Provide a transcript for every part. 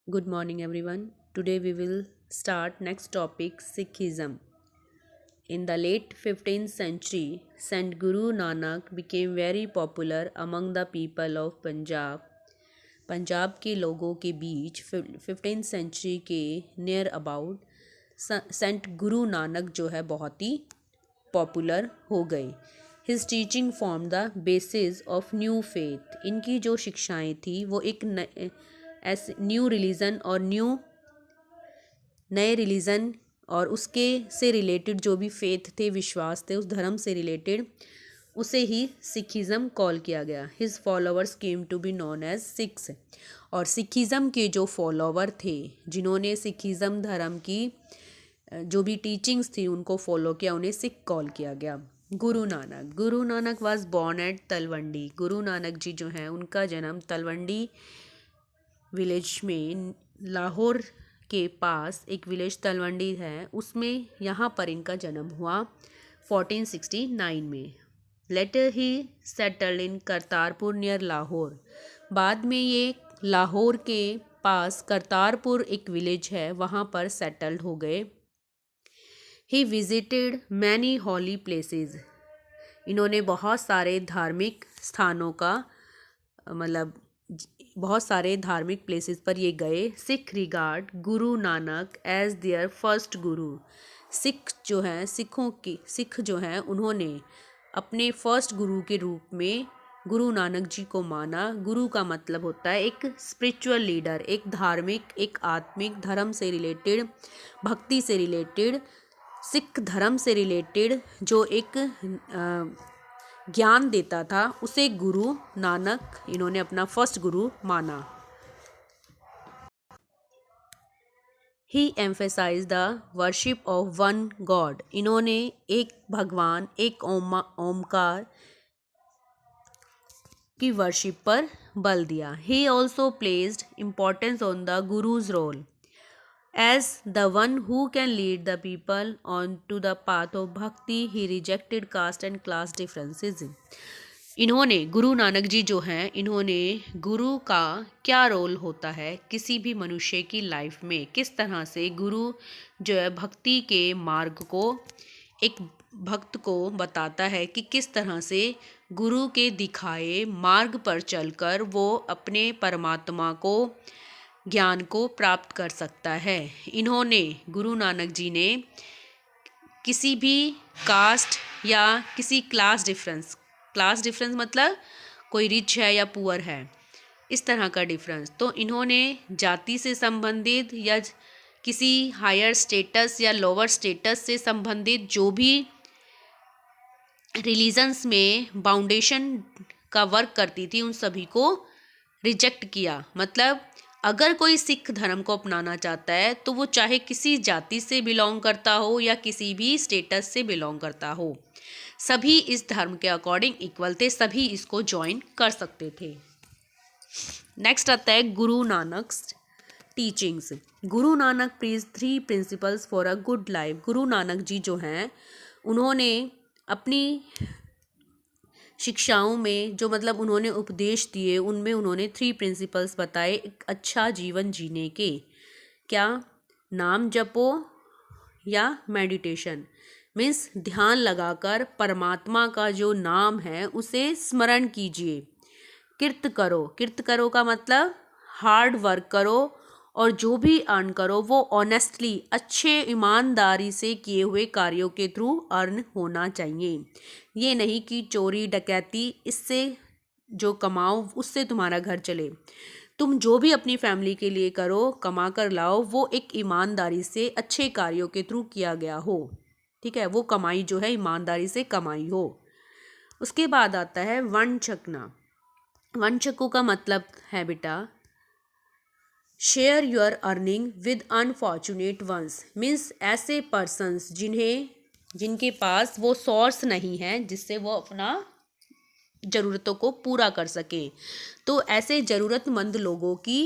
Good morning, everyone. Today we will start next topic Sikhism. In the late 15th century, Saint Guru Nanak became very popular among the people of Punjab. Punjab के लोगों के बीच 15th century के near about Saint Guru Nanak जो है बहुत ही popular हो गए. His teaching form the basis of new faith. इनकी जो शिक्षाएं थी वो एक ऐसे न्यू रिलीजन और नए रिलीजन और उसके से रिलेटेड जो भी फेथ थे, विश्वास थे, उस धर्म से रिलेटेड उसे ही सिखिज़म कॉल किया गया. His followers came to be known as Sikhs. और सिखिज़म के जो फॉलोअर थे, जिन्होंने सिखिज़म धर्म की जो भी टीचिंग्स थी उनको फॉलो किया, उन्हें सिख कॉल किया गया. Guru Nanak was born at Talwandi. Guru Nanak ji जो हैं उनका जन्म तलवंडी विलेज में, लाहौर के पास एक विलेज तलवंडी है, उसमें यहाँ पर इनका जन्म हुआ 1469 में. Later he settled in Kartarpur near Lahore. बाद में ये लाहौर के पास करतारपुर एक विलेज है, वहाँ पर सेटल्ड हो गए. He visited many holy places. इन्होंने बहुत सारे धार्मिक स्थानों का मतलब बहुत सारे धार्मिक प्लेसेस पर ये गए. Sikh regard Guru Nanak as there first गुरु. सिख जो हैं उन्होंने अपने फर्स्ट गुरु के रूप में गुरु नानक जी को माना. गुरु का मतलब होता है एक स्पिरिचुअल लीडर, एक धार्मिक, एक आत्मिक, धर्म से रिलेटेड, भक्ति से रिलेटेड, सिख धर्म से रिलेटेड जो एक ज्ञान देता था, उसे गुरु नानक इन्होंने अपना फर्स्ट गुरु माना. He emphasise the worship of one God. इन्होंने एक भगवान, एक ओमकार की वर्शिप पर बल दिया. He also placed importance on the guru's role as the one who can lead the people on to the path of bhakti. He rejected caste and class differences. इन्होंने गुरु नानक जी जो हैं, इन्होंने गुरु का क्या रोल होता है किसी भी मनुष्य की लाइफ में, किस तरह से गुरु जो है भक्ति के मार्ग को एक भक्त को बताता है कि किस तरह से गुरु के दिखाए मार्ग पर चलकर वो अपने परमात्मा को, ज्ञान को प्राप्त कर सकता है. इन्होंने गुरु नानक जी ने किसी भी कास्ट या किसी क्लास डिफरेंस मतलब कोई रिच है या पुअर है, इस तरह का डिफरेंस, तो इन्होंने जाति से संबंधित या किसी हायर स्टेटस या लोअर स्टेटस से संबंधित जो भी रिलीजन्स में फाउंडेशन का वर्क करती थी, उन सभी को रिजेक्ट किया. मतलब अगर कोई सिख धर्म को अपनाना चाहता है तो वो चाहे किसी जाति से बिलोंग करता हो या किसी भी स्टेटस से बिलोंग करता हो, सभी इस धर्म के अकॉर्डिंग इक्वल थे, सभी इसको ज्वाइन कर सकते थे. नेक्स्ट आता है Guru Nanak teachings. Guru Nanak preach 3 principles for a good life. Guru Nanak ji जो हैं उन्होंने अपनी शिक्षाओं में जो मतलब उन्होंने उपदेश दिए, उनमें उन्होंने 3 प्रिंसिपल्स बताए एक अच्छा जीवन जीने के. क्या? नाम जपो या मेडिटेशन, मीन्स ध्यान लगाकर परमात्मा का जो नाम है उसे स्मरण कीजिए. किर्त करो का मतलब हार्ड वर्क करो और जो भी अर्न करो वो ऑनेस्टली, अच्छे ईमानदारी से किए हुए कार्यों के थ्रू अर्न होना चाहिए. ये नहीं कि चोरी डकैती, इससे जो कमाओ उससे तुम्हारा घर चले. तुम जो भी अपनी फैमिली के लिए करो, कमा कर लाओ, वो एक ईमानदारी से अच्छे कार्यों के थ्रू किया गया हो. ठीक है, वो कमाई जो है ईमानदारी से कमाई हो. उसके बाद आता है वनचकना. वनचक्कू का मतलब है बेटा share your earning with unfortunate ones. Means ऐसे पर्सन्स जिनके पास वो सोर्स नहीं है जिससे वो अपना ज़रूरतों को पूरा कर सकें. तो ऐसे ज़रूरतमंद लोगों की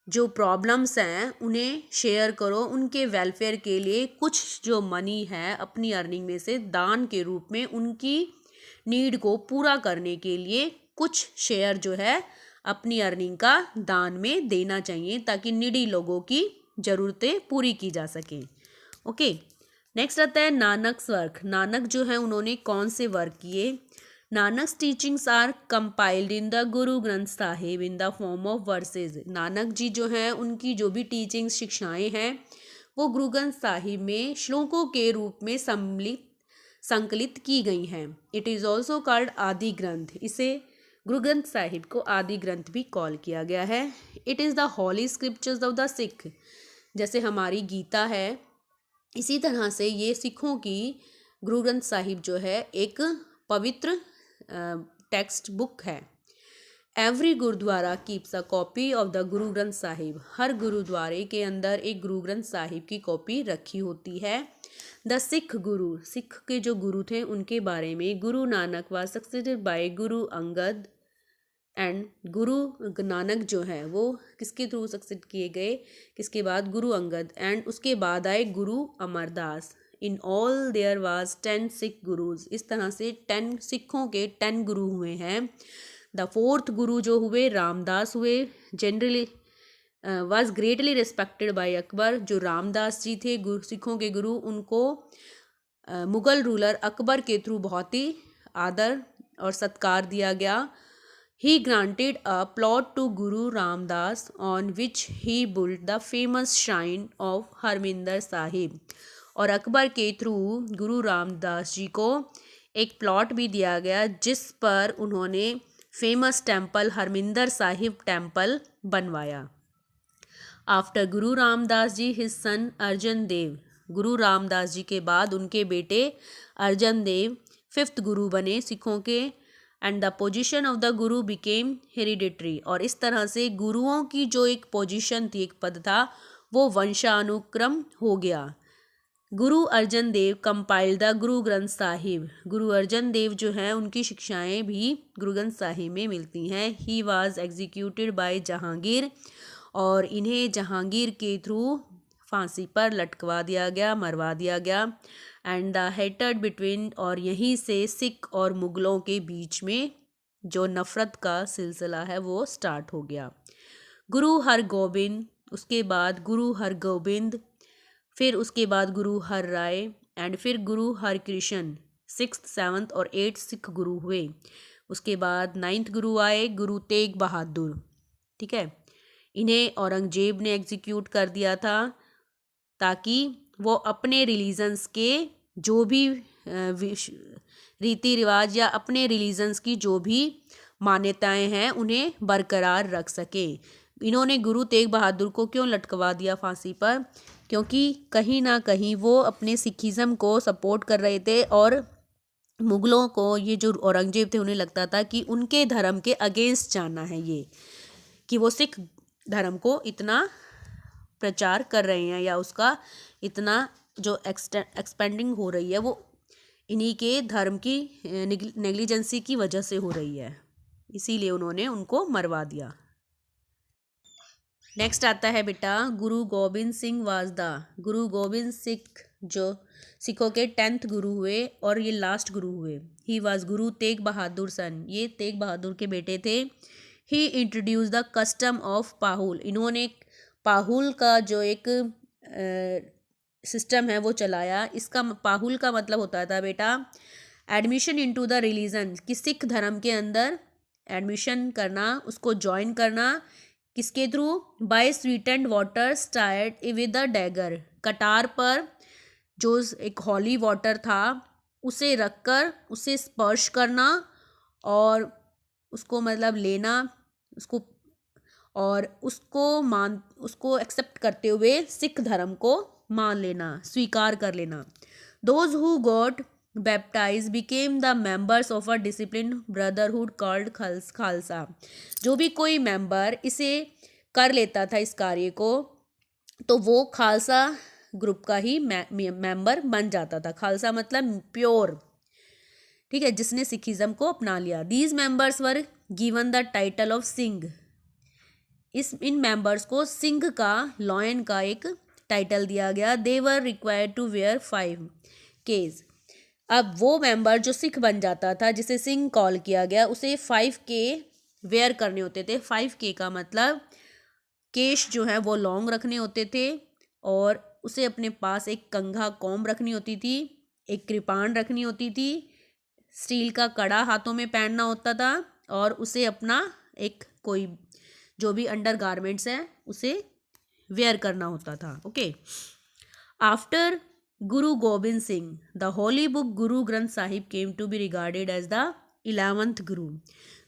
जो प्रॉब्लम्स हैं उन्हें शेयर करो. उनके वेलफेयर के लिए कुछ जो मनी है अपनी अर्निंग में से दान के रूप में उनकी नीड को पूरा करने के लिए कुछ शेयर जो है अपनी अर्निंग का दान में देना चाहिए ताकि नीडी लोगों की ज़रूरतें पूरी की जा सकें। ओके, नेक्स्ट आता है नानक्स वर्क। नानक जो है उन्होंने कौन से वर्क किए? Nanak's teachings are compiled in the Guru Granth Sahib in the form of verses. Nanak ji जो हैं उनकी जो भी टीचिंग्स शिक्षाएं हैं वो गुरु ग्रंथ साहिब में श्लोकों के रूप में संकलित की गई हैं। इट इज़ ऑल्सो कॉल्ड आदि ग्रंथ। इसे गुरु ग्रंथ साहिब को आदि ग्रंथ भी कॉल किया गया है। It is the holy scriptures of the Sikh. जैसे हमारी गीता है, इसी तरह से ये सिखों की गुरु ग्रंथ साहिब जो है एक पवित्र टेक्स्ट बुक है। Every gurudwara keeps a copy of the Guru Granth Sahib. हर गुरुद्वारे के अंदर एक गुरु ग्रंथ साहिब की कॉपी रखी होती है। द सिख गुरु, सिख के जो गुरु थे उनके बारे में, Guru Nanak was succeeded bye Guru Angad and Guru Nanak जो है वो किसके थ्रू सक्सेड किए गए, किसके बाद? गुरु अंगद, एंड उसके बाद आए Guru Amardas. In all there was 10 Sikh gurus. इस तरह से 10 सिखों के 10 गुरु हुए हैं। द फोर्थ गुरु जो हुए रामदास हुए। Generally was greatly respected by Akbar. जो रामदास जी थे सिखों के गुरु, उनको मुग़ल रूलर अकबर के थ्रू बहुत ही आदर और सत्कार दिया गया। He granted a plot to Guru Ramdas on which he built the famous shrine of Harmandir Sahib. और अकबर के थ्रू गुरु रामदास जी को एक प्लॉट भी दिया गया जिस पर उन्होंने famous temple Harmandir Sahib temple बनवाया। आफ्टर गुरु रामदास जी हिज सन अर्जन देव। गुरु रामदास जी के बाद उनके बेटे अर्जन देव 5th गुरु बने सिखों के। And the position of the Guru became hereditary. और इस तरह से गुरुओं की जो एक पोजीशन थी, एक पद था, वो वंशानुक्रम हो गया। Guru Arjan Dev compiled the Guru Granth Sahib. गुरु अर्जन देव जो हैं उनकी शिक्षाएं भी गुरु ग्रंथ साहिब में मिलती हैं। He was executed by Jahangir. और इन्हें जहांगीर के थ्रू फांसी पर लटकवा दिया गया, मरवा दिया गया। एंड द हेटेड बिटवीन, और यहीं से सिख और मुग़लों के बीच में जो नफ़रत का सिलसिला है वो स्टार्ट हो गया। गुरु हरगोबिंद, उसके बाद गुरु हरगोबिंद, फिर उसके बाद गुरु हर राय, एंड फिर गुरु हरकृष्ण। 6th 7th और 8th सिख गुरु हुए। उसके बाद 9th गुरु आए गुरु तेग बहादुर। ठीक है, इन्हें औरंगजेब ने एग्जीक्यूट कर दिया था ताकि वो अपने रिलीजन्स के जो भी रीति रिवाज या अपने रिलीजन्स की जो भी मान्यताएं हैं उन्हें बरकरार रख सके। इन्होंने गुरु तेग बहादुर को क्यों लटकवा दिया फांसी पर? क्योंकि कहीं ना कहीं वो अपने सिखिज़म को सपोर्ट कर रहे थे और मुग़लों को, ये जो औरंगजेब थे, उन्हें लगता था कि उनके धर्म के अगेंस्ट जाना है ये, कि वो सिख धर्म को इतना प्रचार कर रहे हैं या उसका इतना जो एक्सपेंडिंग हो रही है वो इन्हीं के धर्म की नेग्लिजेंसी की वजह से हो रही है, इसीलिए उन्होंने उनको मरवा दिया। नेक्स्ट आता है बेटा गुरु गोबिंद सिंह वाजदा। गुरु गोबिंद सिंह जो सिखों के 10th गुरु हुए और ये लास्ट गुरु हुए। ही वाज गुरु तेग बहादुर सन। ये तेग बहादुर के बेटे थे। ही इंट्रोड्यूस द कस्टम ऑफ पाहुल। इन्होंने पाहुल का जो एक सिस्टम है वो चलाया। इसका पाहुल का मतलब होता था बेटा एडमिशन इनटू द रिलीजन, कि सिख धर्म के अंदर एडमिशन करना, उसको ज्वाइन करना। किसके through? By sweetened water start with the dagger. कटार पर जो एक हॉली वाटर था उसे रखकर उसे स्पर्श करना और उसको मतलब लेना, उसको और उसको एक्सेप्ट करते हुए सिख धर्म को मान लेना, स्वीकार कर लेना। Those who got baptise became the members of a discipline brotherhood called Khalsa. जो भी कोई मेंबर इसे कर लेता था इस कार्य को, तो वो खालसा ग्रुप का ही मेंबर बन जाता था। खालसा मतलब प्योर, ठीक है, जिसने सिखिज्म को अपना लिया। These members were given the title of Singh. इन मेंबर्स को सिंह का, लॉयन का एक टाइटल दिया गया। They were required to wear 5 Ks. अब वो मेंबर जो सिख बन जाता था जिसे सिंह कॉल किया गया, उसे 5 के वेयर करने होते थे। 5K का मतलब केश जो है वो लॉन्ग रखने होते थे, और उसे अपने पास एक कंघा कॉम्ब रखनी होती थी, एक कृपाण रखनी होती थी, स्टील का कड़ा हाथों में पहनना होता था, और उसे अपना एक कोई जो भी अंडर गारमेंट्स है उसे वेयर करना होता था। Okay. After Guru Gobind Singh the holy book Guru Granth Sahib came to be regarded as the 11th Guru.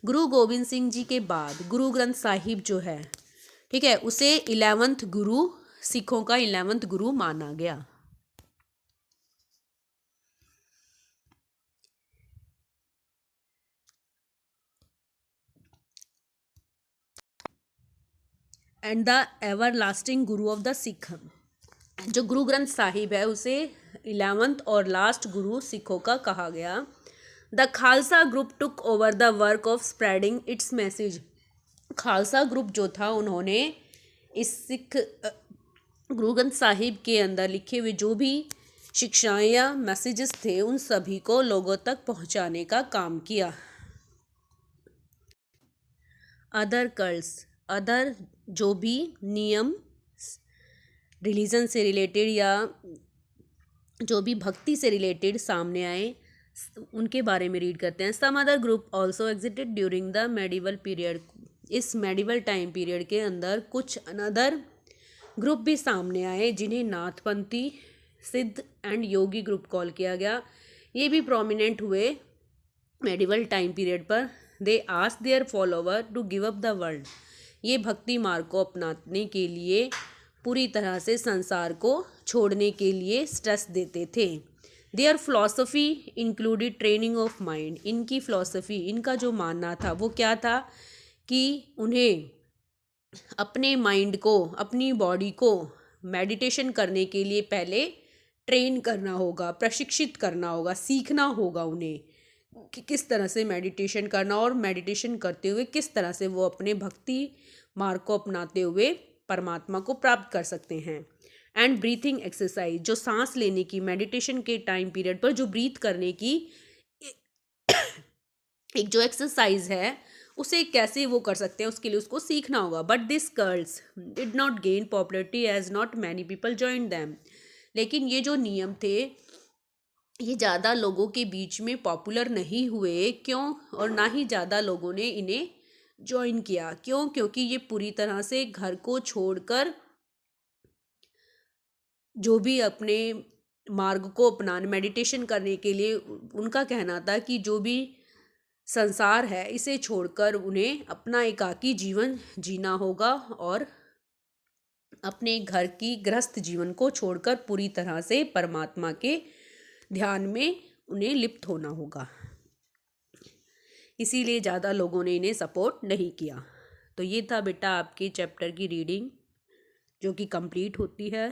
गुरु गोबिंद सिंह जी के बाद गुरु ग्रंथ साहिब जो है, ठीक है, उसे 11th गुरु, सिखों का 11th गुरु माना गया। And the ever lasting Guru of the Sikh. जो गुरु ग्रंथ साहिब है उसे 11th और लास्ट गुरु सिखों का कहा गया। The Khalsa group took over the work of spreading it's message. Khalsa group जो था उन्होंने इस सिख गुरु ग्रंथ साहिब के अंदर लिखे हुए जो भी शिक्षाएं या मैसेजेस थे उन सभी को लोगों तक पहुंचाने का काम किया। अदर कल्ट्स, अदर जो भी नियम रिलीजन से रिलेटेड या जो भी भक्ति से रिलेटेड सामने आए उनके बारे में रीड करते हैं। Some other group also existed during the medieval period. इस मेडिवल टाइम पीरियड के अंदर कुछ अनदर ग्रुप भी सामने आए जिन्हें नाथपंथी, सिद्ध एंड योगी ग्रुप कॉल किया गया। ये भी प्रोमिनेंट हुए मेडिवल टाइम पीरियड पर। They ask their follower to give up the world. ये भक्ति मार्ग को अपनाने के लिए पूरी तरह से संसार को छोड़ने के लिए स्ट्रेस देते थे। Their philosophy included training of mind. इनकी फिलॉसफी, इनका जो मानना था वो क्या था कि उन्हें अपने माइंड को, अपनी बॉडी को मेडिटेशन करने के लिए पहले ट्रेन करना होगा, प्रशिक्षित करना होगा, सीखना होगा उन्हें कि किस तरह से मेडिटेशन करना, और मेडिटेशन करते हुए किस तरह से वो अपने भक्ति मार्ग को अपनाते हुए परमात्मा को प्राप्त कर सकते हैं। एंड ब्रीथिंग एक्सरसाइज, जो सांस लेने की, मेडिटेशन के टाइम पीरियड पर जो ब्रीथ करने की एक जो एक्सरसाइज है उसे कैसे वो कर सकते हैं उसके लिए उसको सीखना होगा। But this cult did not gain popularity as not many people join them. लेकिन ये जो नियम थे ये ज़्यादा लोगों के बीच में पॉपुलर नहीं हुए। क्यों? और ना ही ज़्यादा लोगों ने इन्हें ज्वाइन किया। क्यों? क्योंकि ये पूरी तरह से घर को छोड़कर जो भी अपने मार्ग को अपनाने, मेडिटेशन करने के लिए, उनका कहना था कि जो भी संसार है इसे छोड़कर उन्हें अपना एकाकी जीवन जीना होगा और अपने घर की गृहस्थ जीवन को छोड़कर पूरी तरह से परमात्मा के ध्यान में उन्हें लिप्त होना होगा। इसीलिए ज़्यादा लोगों ने इन्हें सपोर्ट नहीं किया। तो ये था बेटा आपके चैप्टर की रीडिंग जो कि कंप्लीट होती है।